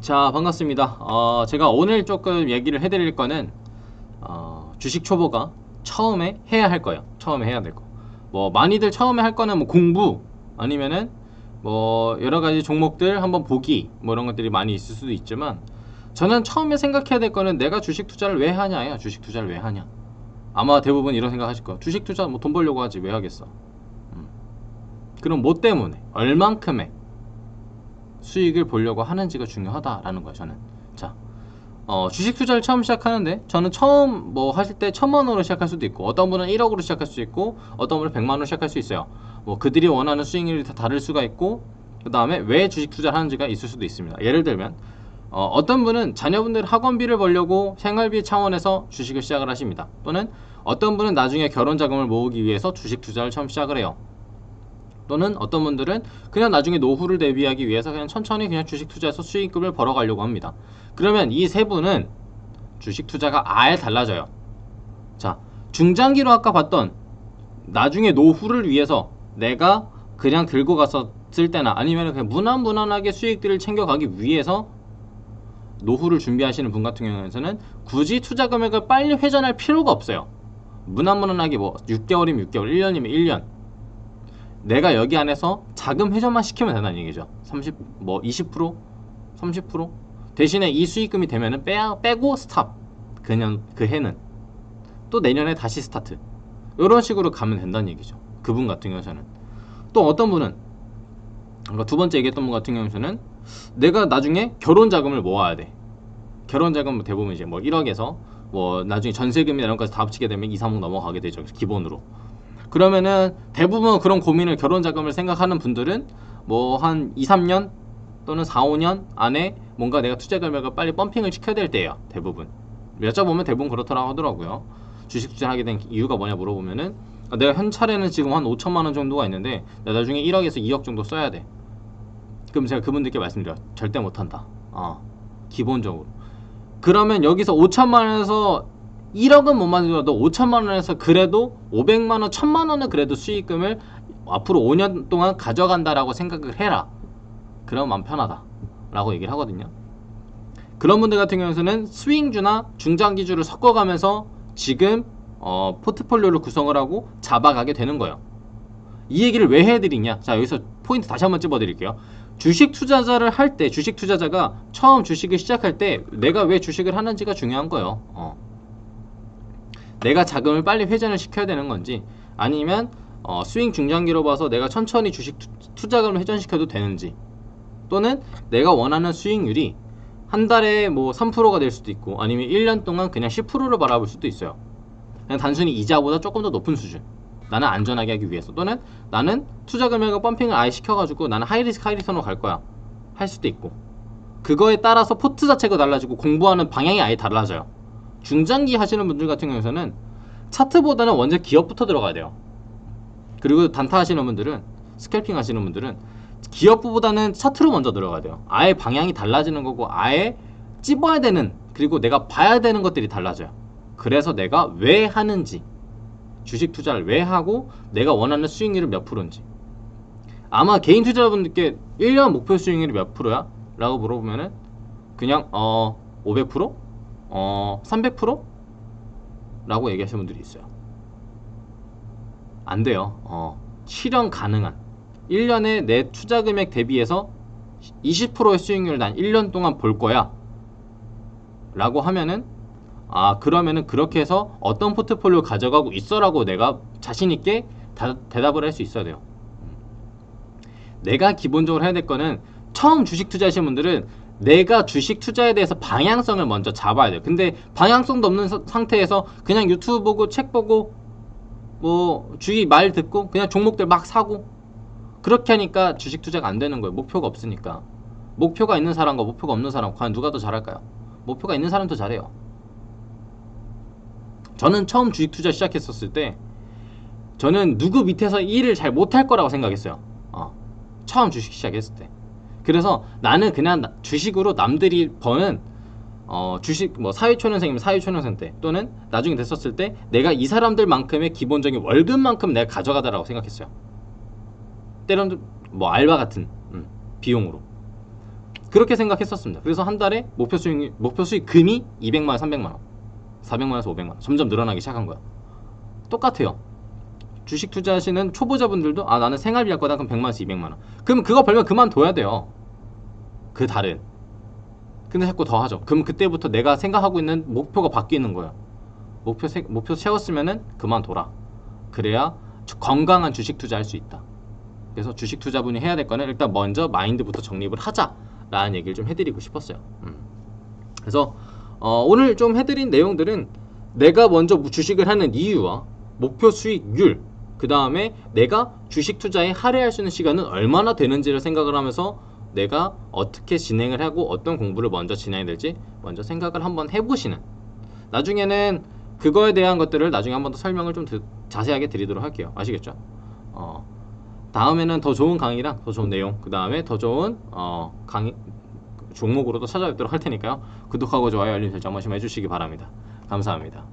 자, 반갑습니다. 제가 오늘 조금 얘기를 해드릴 거는 주식 초보가 처음에 해야 할 거예요. 처음에 해야 될 거. 뭐 많이들 처음에 할 거는 뭐 공부 아니면은 뭐 여러 가지 종목들 한번 보기 뭐 이런 것들이 많이 있을 수도 있지만, 저는 처음에 생각해야 될 거는 내가 주식 투자를 왜 하냐예요. 주식 투자를 왜 하냐. 아마 대부분 이런 생각 하실 거예요. 주식 투자 뭐 돈 벌려고 하지 왜 하겠어. 그럼 뭐 때문에 얼만큼의 수익을 보려고 하는지가 중요하다라는 거예요. 저는 자, 주식 투자를 처음 시작하는데, 저는 처음 뭐 하실 때 1,000만원으로 시작할 수도 있고, 어떤 분은 1억으로 시작할 수 있고, 어떤 분은 100만원으로 시작할 수 있어요. 뭐 그들이 원하는 수익률이 다 다를 수가 있고, 그 다음에 왜 주식 투자를 하는지가 있을 수도 있습니다. 예를 들면 어떤 분은 자녀분들 학원비를 벌려고 생활비 차원에서 주식을 시작을 하십니다. 또는 어떤 분은 나중에 결혼 자금을 모으기 위해서 주식 투자를 처음 시작을 해요. 또는 어떤 분들은 그냥 나중에 노후를 대비하기 위해서 그냥 천천히 그냥 주식 투자해서 수익금을 벌어가려고 합니다. 그러면 이 세 분은 주식 투자가 아예 달라져요. 자, 중장기로 아까 봤던 나중에 노후를 위해서 내가 그냥 들고 갔었을 때나 아니면 그냥 무난무난하게 수익들을 챙겨가기 위해서 노후를 준비하시는 분 같은 경우에는 굳이 투자 금액을 빨리 회전할 필요가 없어요. 무난무난하게 뭐 6개월이면 6개월, 1년이면 1년 내가 여기 안에서 자금 회전만 시키면 된다는 얘기죠. 30, 뭐 20%, 30% 대신에 이 수익금이 되면은 빼고 스탑. 그냥 그 해는 또 내년에 다시 스타트. 이런 식으로 가면 된다는 얘기죠. 그분 같은 경우에는. 또 어떤 분은, 그러니까 두 번째 얘기했던 분 같은 경우에는 내가 나중에 결혼 자금을 모아야 돼. 결혼 자금 대부분 이제 뭐 1억에서 뭐 나중에 전세금이나 이런 것까지 다 합치게 되면 2, 3억 넘어가게 되죠. 기본으로. 그러면은 대부분 그런 고민을, 결혼 자금을 생각하는 분들은 뭐 한 2, 3년 또는 4, 5년 안에 뭔가 내가 투자 금액을 빨리 펌핑을 시켜야 될 때예요. 대부분 여쭤보면 대부분 그렇더라고 하더라고요. 주식 투자를 하게 된 이유가 뭐냐 물어보면은 내가 현 차례는 지금 한 5천만 원 정도가 있는데 나 나중에 1억에서 2억 정도 써야 돼. 그럼 제가 그분들께 말씀드려요. 절대 못한다. 기본적으로. 그러면 여기서 5천만 원에서 1억은 못 만들어도 5천만 원에서 그래도 500만 원, 1000만 원은 그래도 수익금을 앞으로 5년 동안 가져간다라고 생각을 해라. 그러면 마음 편하다 라고 얘기를 하거든요. 그런 분들 같은 경우에는 스윙주나 중장기주를 섞어가면서 지금 포트폴리오를 구성을 하고 잡아가게 되는 거예요. 이 얘기를 왜 해드리냐. 자, 여기서 포인트 다시 한번 찝어드릴게요. 주식 투자자를 할 때, 주식 투자자가 처음 주식을 시작할 때 내가 왜 주식을 하는지가 중요한 거예요. 내가 자금을 빨리 회전을 시켜야 되는 건지, 아니면 스윙 중장기로 봐서 내가 천천히 주식 투자금을 회전시켜도 되는지, 또는 내가 원하는 수익률이 한 달에 뭐 3%가 될 수도 있고, 아니면 1년 동안 그냥 10%를 바라볼 수도 있어요. 그냥 단순히 이자보다 조금 더 높은 수준, 나는 안전하게 하기 위해서. 또는 나는 투자 금액을 펌핑을 아예 시켜가지고 나는 하이리스크 하이리턴으로 갈 거야 할 수도 있고, 그거에 따라서 포트 자체가 달라지고 공부하는 방향이 아예 달라져요. 중장기 하시는 분들 같은 경우에는 차트보다는 먼저 기업부터 들어가야 돼요. 그리고 단타 하시는 분들은, 스캘핑 하시는 분들은 기업보다는 차트로 먼저 들어가야 돼요. 아예 방향이 달라지는 거고, 아예 찝어야 되는, 그리고 내가 봐야 되는 것들이 달라져요. 그래서 내가 왜 하는지, 주식 투자를 왜 하고 내가 원하는 수익률은 몇 프로인지. 아마 개인 투자자분들께 1년 목표 수익률이 몇 프로야? 라고 물어보면은 그냥 500%? 300%? 라고 얘기하시는 분들이 있어요. 안 돼요. 실현 가능한 1년에 내 투자 금액 대비해서 20%의 수익률을 난 1년 동안 볼 거야 라고 하면은, 그러면은 그렇게 해서 어떤 포트폴리오 가져가고 있어라고 내가 자신있게 대답을 할 수 있어야 돼요. 내가 기본적으로 해야 될 거는, 처음 주식 투자하시는 분들은 내가 주식 투자에 대해서 방향성을 먼저 잡아야 돼요. 근데 방향성도 없는 상태에서 그냥 유튜브 보고 책 보고 뭐 주위 말 듣고 그냥 종목들 막 사고, 그렇게 하니까 주식 투자가 안 되는 거예요. 목표가 없으니까. 목표가 있는 사람과 목표가 없는 사람, 과연 누가 더 잘할까요? 목표가 있는 사람이 더 잘해요. 저는 처음 주식 투자 시작했었을 때 저는 누구 밑에서 일을 잘 못할 거라고 생각했어요. 처음 주식 시작했을 때. 그래서 나는 그냥 주식으로 남들이 버는 주식 뭐 사회초년생이면 사회초년생 때, 또는 나중에 됐었을 때 내가 이 사람들만큼의 기본적인 월급만큼 내가 가져가다라고 생각했어요. 때로는 뭐 알바 같은 비용으로. 그렇게 생각했었습니다. 그래서 한 달에 목표 수익 금이 200만 원, 300만 원, 400만 원에서 500만 원 점점 늘어나기 시작한 거야. 똑같아요. 주식 투자하시는 초보자분들도 아 나는 생활비 할 거다 그럼 100만 원에서 200만 원. 그럼 그거 벌면 그만둬야 돼요. 그 달은. 근데 자꾸 더 하죠. 그럼 그때부터 내가 생각하고 있는 목표가 바뀌는 거예요. 목표 채웠으면은 그만둬라. 그래야 건강한 주식 투자할 수 있다. 그래서 주식 투자분이 해야 될 거는 일단 먼저 마인드부터 정립을 하자라는 얘기를 좀 해드리고 싶었어요. 그래서 오늘 좀 해드린 내용들은 내가 먼저 주식을 하는 이유와 목표 수익률, 그 다음에 내가 주식 투자에 할애할 수 있는 시간은 얼마나 되는지를 생각을 하면서 내가 어떻게 진행을 하고 어떤 공부를 먼저 진행해야 될지 먼저 생각을 한번 해보시는, 나중에는 그거에 대한 것들을 나중에 한번 더 설명을 좀 자세하게 드리도록 할게요. 아시겠죠? 다음에는 더 좋은 강의랑 더 좋은 내용, 그 다음에 더 좋은 강의 종목으로도 찾아뵙도록 할 테니까요. 구독하고 좋아요, 알림 설정 한번씩 해주시기 바랍니다. 감사합니다.